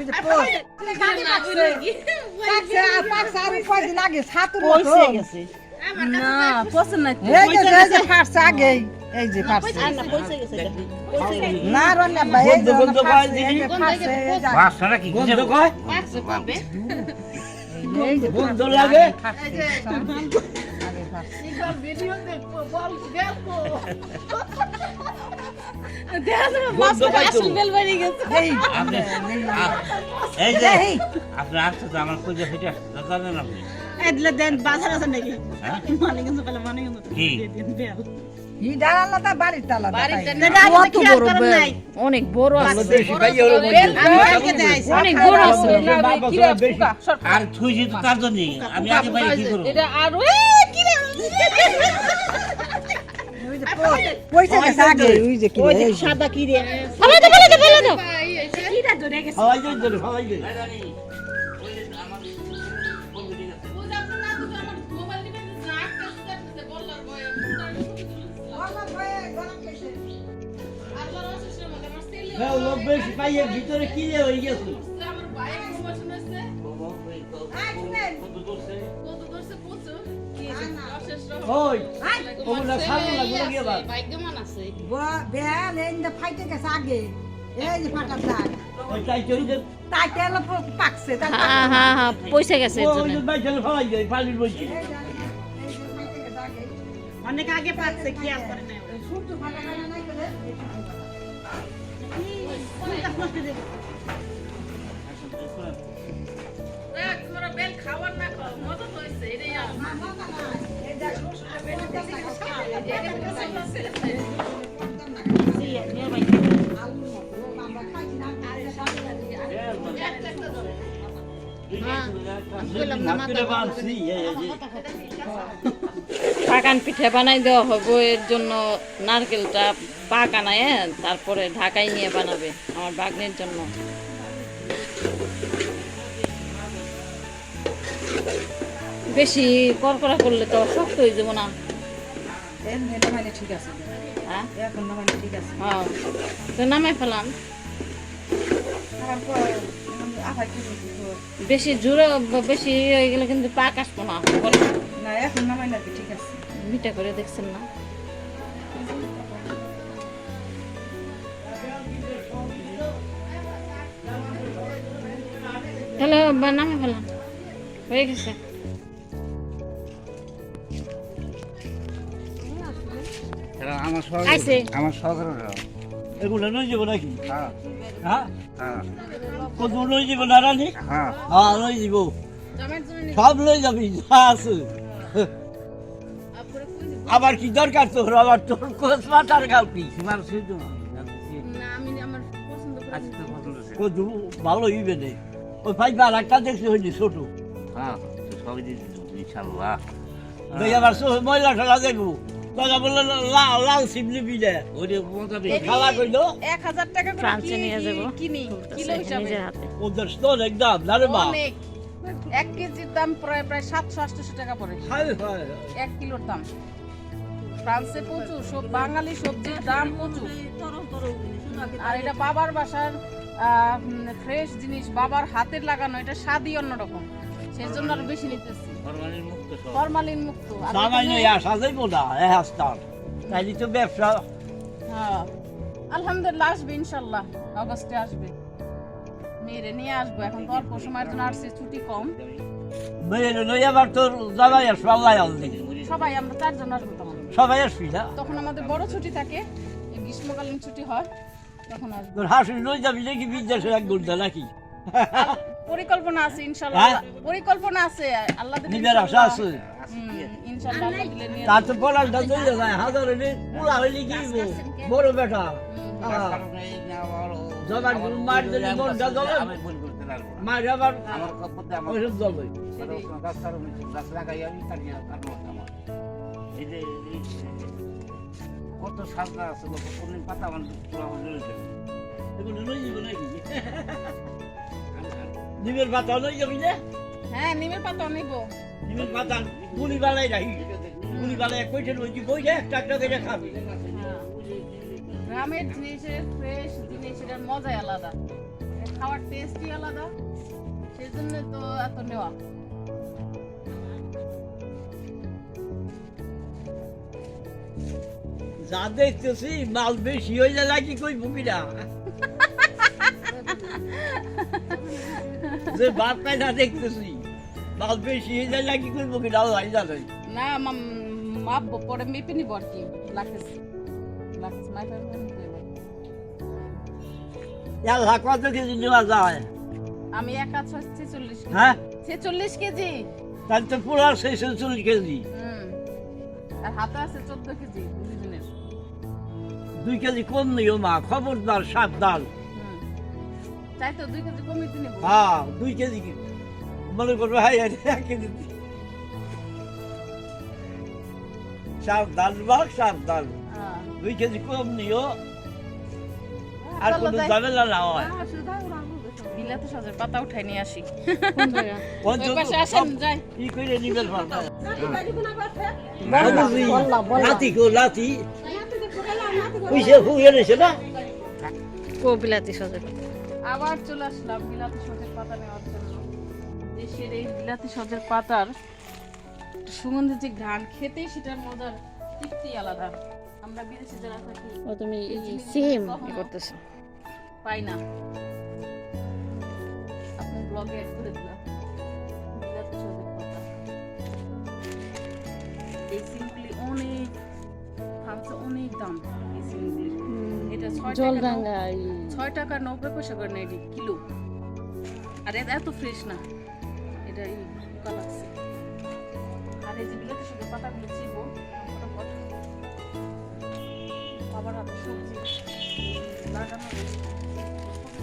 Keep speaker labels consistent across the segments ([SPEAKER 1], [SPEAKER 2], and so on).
[SPEAKER 1] ওই যে পোষ পাকছে আর কয়দিন আগে ছাতুর মতো
[SPEAKER 2] পয়সে গেছে
[SPEAKER 3] না পছন্দ নাই
[SPEAKER 1] এই যে ফাটছে আগেই এই যে ফাটছে
[SPEAKER 2] না পয়সে গেছে এটা পয়সে গেছে
[SPEAKER 1] না রন্না ভাই এই যে
[SPEAKER 4] গন্ধ কয় দেখি।
[SPEAKER 1] ফাটছে এই যে
[SPEAKER 4] বাসটা কি গন্ধ কয়
[SPEAKER 2] পাকছে কবে
[SPEAKER 1] এই যে
[SPEAKER 4] গন্ধ লাগে
[SPEAKER 1] ফাটছে আগে ফাটছে
[SPEAKER 2] একবার ভিডিও দেখবো বল দেখবো
[SPEAKER 3] দেখা যাবে
[SPEAKER 4] গন্ধ
[SPEAKER 3] মাছটা
[SPEAKER 4] পাইতো।
[SPEAKER 3] আসল বেল বেরিয়ে গেছে
[SPEAKER 1] এই
[SPEAKER 4] এই যে
[SPEAKER 1] এই
[SPEAKER 4] আপনি আসছে তো আমার কইজা ফিটে আসছে জানেন আপনি
[SPEAKER 2] এদলে দেন বাজার আছে নাকি
[SPEAKER 4] হ্যাঁ
[SPEAKER 2] মানে কিন্তু বলে মানে কিন্তু
[SPEAKER 4] কি?
[SPEAKER 2] দিন বেল
[SPEAKER 1] ই ডালা তা বাড়ির তালা
[SPEAKER 3] কত বড় বেল অনেক বড় আছে
[SPEAKER 4] বেশি ভাই হলো
[SPEAKER 3] অনেক বড় আছে
[SPEAKER 4] আর থুইছি তো তার জন্য আমি আগে ভাই কি করব
[SPEAKER 3] এটা আর কি রে
[SPEAKER 1] পয়সা গেছে আগে ওই যে কি
[SPEAKER 2] ওই
[SPEAKER 1] রে,
[SPEAKER 2] যে
[SPEAKER 1] এই যে।
[SPEAKER 2] সাদা কি রে
[SPEAKER 3] ফেলে দাও
[SPEAKER 2] কিটা ধরে গেছে
[SPEAKER 4] হাওয়াই যাই ধরে হাওয়াই যাই হ্যাঁ লোক বেশি পাইয়ে ভিতরে কি রে হয়ে গেছে ওই ওগুলা সামনে লাগবে কি আবার
[SPEAKER 1] বেল এই যে ফাইটে গেছে আগে এই যে ফাটার দাগ
[SPEAKER 4] ওই তাই চই যে
[SPEAKER 1] তাই তেল পাকছে তাই
[SPEAKER 3] হ্যাঁ হ্যাঁ হ্যাঁ পয়সা গেছে এর
[SPEAKER 4] ওই
[SPEAKER 3] জন্য
[SPEAKER 4] যে বাইচালে ফালাই যায় পানির বইছি
[SPEAKER 1] এই যে ফাইটে গেছে আগে
[SPEAKER 2] অনেক আগে পাচ্ছে কি আর করে না
[SPEAKER 1] সূর্য ফাটা ফাটা নাই করে না না না এই দেখ
[SPEAKER 3] পাকান পিঠা বানাই দেওয়া হবে এর জন্য নারকেলটা পাকানায় তারপরে ঢাকায় নিয়ে বানাবে আমার বাগনের জন্য বেশি করকরা করলে তো শক্ত হয়ে যাবো না
[SPEAKER 1] এটা মানে ঠিক আছে
[SPEAKER 3] হ্যাঁ
[SPEAKER 1] এখন না মানে ঠিক আছে
[SPEAKER 3] হ্যাঁ তো নামাই ফেলাম
[SPEAKER 1] তারপর আধা কেজি
[SPEAKER 3] বেশি জোরে বেশি হয়ে গেলে কিন্তু পাক আসবো না বলে
[SPEAKER 1] না এখন না মানে ঠিক আছে
[SPEAKER 3] মিঠা করে দেখছেন না তাহলে নামে ফেলাম হয়ে গেছে
[SPEAKER 4] আমার
[SPEAKER 3] আইছে।
[SPEAKER 4] আমার সহকারীরা এগুলো লই যাব নাকি হ্যাঁ হ্যাঁ কত লই যাব না রানি হ্যাঁ হ্যাঁ লই যাব সব লই যাবি যা আছে আবার কি দরকার তোর আবার তোর কোচ মাথার গাও কি তোমার শুধু কত ভালো হইবে রে ওই ভাই বার একটা দেখছি হইনি ছোট হ্যাঁ সবই দিন ইনশাআল্লাহ দেখ আবার ময়লা ঠেলা দেখবো তোরা বললো লাল সিমলি বিলে ওরে মোটাবে খালা কইলো
[SPEAKER 2] 1000 টাকা করে
[SPEAKER 3] ফ্রান্সে নিয়ে যাবো
[SPEAKER 2] কিনি কিলো হিসাবে
[SPEAKER 3] নিজের হাতে
[SPEAKER 4] ওদের স্টোর একদম নারে বা
[SPEAKER 2] অনেক 1 কেজির দাম প্রায় 700-800 টাকা পড়ে
[SPEAKER 4] হায় হায়
[SPEAKER 2] 1 কিলোর দাম ফ্রান্সে প্রচুর সব বাঙালি সবজির দাম প্রচুর আর এটা বাবার বাসার ফ্রেশ জিনিস বাবার হাতের লাগানো এটা স্বাদই অন্যরকম সেই জন্য আরো বেশি নিতেছি
[SPEAKER 4] ফরমালিন মুক্ত সব
[SPEAKER 2] ফরমালিন মুক্ত আর
[SPEAKER 4] সামান্য
[SPEAKER 2] এখানে-
[SPEAKER 4] ইয়া সাজাইবো না এ হাসতাম তাইলে তো ব্যবসা
[SPEAKER 2] হ্যাঁ আলহামদুলিল্লাহ আসবে ইনশাল্লাহ আগস্টে আসবে মেয়েরে নিয়ে আসবো এখন তো অল্প সময়ের জন্য আসছে ছুটি কম
[SPEAKER 4] মেয়ে লই আবার তোর জামাই আসবে আল্লাহ আল্লাহ
[SPEAKER 2] সবাই আমরা 4 জন আসবো তখন
[SPEAKER 4] সবাই আসবি না
[SPEAKER 2] তখন আমাদের বড় ছুটি থাকে এই গ্রীষ্মকালীন ছুটি হয় তখন আসবো
[SPEAKER 4] তোর হাসি লই যাবি নাকি বিদেশে এক ঘন্টা নাকি
[SPEAKER 2] পরিকল্পনা আছে ইনশাল্লাহ
[SPEAKER 4] হ্যাঁ?
[SPEAKER 2] পরিকল্পনা আছে আল্লাহ দিলে
[SPEAKER 4] নিজের আশা আছে
[SPEAKER 2] ইনশাল্লাহ আল্লাহ দিলে নিয়ে
[SPEAKER 4] তার তো পড়াশটা চলে যায় হাজার হলে পুরা হইলে কি বড় বেটা জবার মার যদি মনটা জ্বলে মার আবার ওইসব জ্বলবে কত সাজনা আছে কোনদিন পাতা এগুলো লই যাব নাকি নিমের পাতা লই যাবি না
[SPEAKER 2] হ্যাঁ নিমের পাতা নিবো
[SPEAKER 4] নিমের পাতা গুলি বালাই রাখি গুলি বালাই কইছেন ওই যে বই একটা একটা করে খাবি
[SPEAKER 2] গ্রামের জিনিসের ফ্রেশ জিনিস এটার মজাই আলাদা খাওয়ার টেস্টই আলাদা, সেই জন্য তো এত নেওয়া।
[SPEAKER 4] যা দেখতেছি মাল বেশি হয়ে যায় নাকি কই বুকিরা যে বাপ কায়দা দেখতেছি মাল বেশি হয়ে যায় নাকি কই বুকিরা আল্লাহ জানে।
[SPEAKER 2] না মাপবো পরে মেপে নিব আর কি। লাগতেছে মাইপা
[SPEAKER 4] আল্লাহ কত কেজি নেওয়া যায়?
[SPEAKER 2] আমি একা 46 কেজি।
[SPEAKER 4] হ্যাঁ
[SPEAKER 2] 46 কেজি।
[SPEAKER 4] তাহলে তো পুরো 46 কেজি।
[SPEAKER 2] আর হাতে আছে 14 কেজি দুজনের।
[SPEAKER 4] 2 কেজি কম নিও মা, খবরদার সাবধান।
[SPEAKER 2] চাই তো 2 কেজি কমিয়ে নেব।
[SPEAKER 4] হ্যাঁ 2 কেজি মনে করবো হ্যাঁ 1 কেজি সাবধান বা সাবধান। 2 কেজি কম নিও, আর কোনো ঝামেলা না হয়।
[SPEAKER 2] বিলাতি সজের পাতা উঠাই নিয়ে আসি।
[SPEAKER 4] কোন
[SPEAKER 2] ওই পাশে আসেন যাই।
[SPEAKER 4] কি করে নিবেন পারবা?
[SPEAKER 1] বললা
[SPEAKER 4] লাতি কো লাতি কইছে হুয়ে নেছে না
[SPEAKER 3] কো বিলাতি সজে।
[SPEAKER 2] আবার চলে আসলাম বিলাতি সজের পাতা নেওয়ার জন্য। দেশের এই বিলাতি সজের পাতার সুগন্ধি যে ঘ্রাণ, খেতেই সেটার মজার তৃপ্তি আলাদা। আমরা বিদেশে যারা থাকি
[SPEAKER 3] ও তুমি সিম করতেছো
[SPEAKER 2] পাই না। আপনি ব্লগে অ্যাড করে দিলাম বিলাতি সজের পাতা। এই সিমগুলি অনেক ফ্রান্সে অনেক দাম। এই সিমগুলির এটা 6 টাকা 90 পয়সা করে নেয় কিলো। আর এত ফ্রেশ না, এটা এই পোকা লাগছে। আর এই যে বিলাতি সজের পাতাগুলো ছিল বাবার হাতে সবজি লাগানো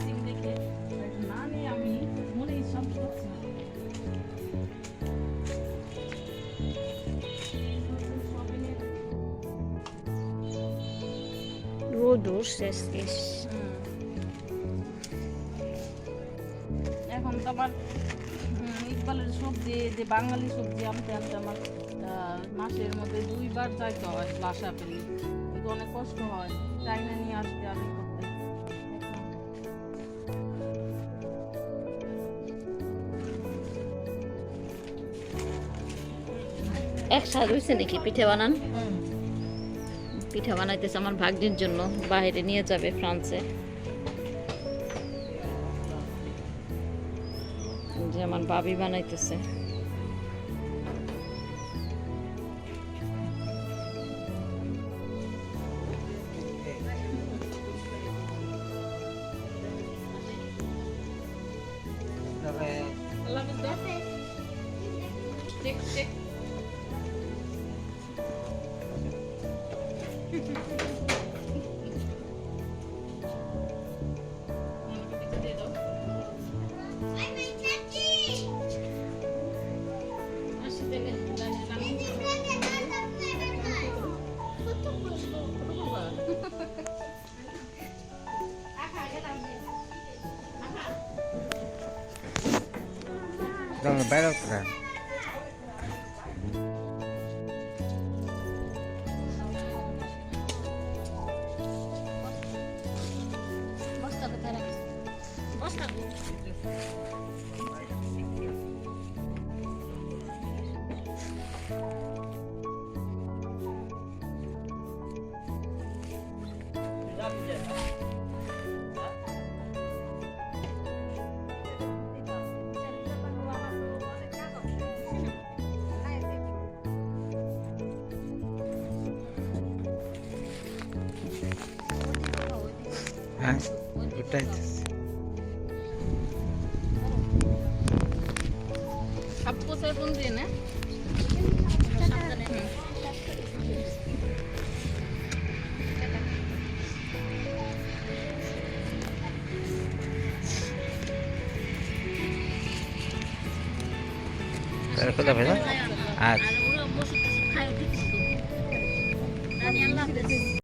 [SPEAKER 2] সিম দেখে না নিয়ে আমি মনেই শান্তি পাচ্ছি না। এখন তো আমার ইকবালের সবজি, যে বাঙালি সবজি আনতে আনতে আমার মাসের মধ্যে 2 বার যাইতে হয় বাসা পেলে। কিন্তু অনেক কষ্ট হয়, চাই না নিয়ে আসতে আর এই করতে।
[SPEAKER 3] একসাথে হয়েছে নাকি পিঠে বানান? পিঠা বানাইতেছে আমার ভাগ্নির জন্য, বাইরে নিয়ে যাবে ফ্রান্সে। যে আমার ভাবি বানাইতেছে।
[SPEAKER 5] Dale, bayar otra. হ্যাঁ ওটাই
[SPEAKER 2] আপু স্যার কোন দিন না
[SPEAKER 5] কোথা ভেজা আচ্ছা
[SPEAKER 3] আর ওরা বসে খায় ঠিক মতো।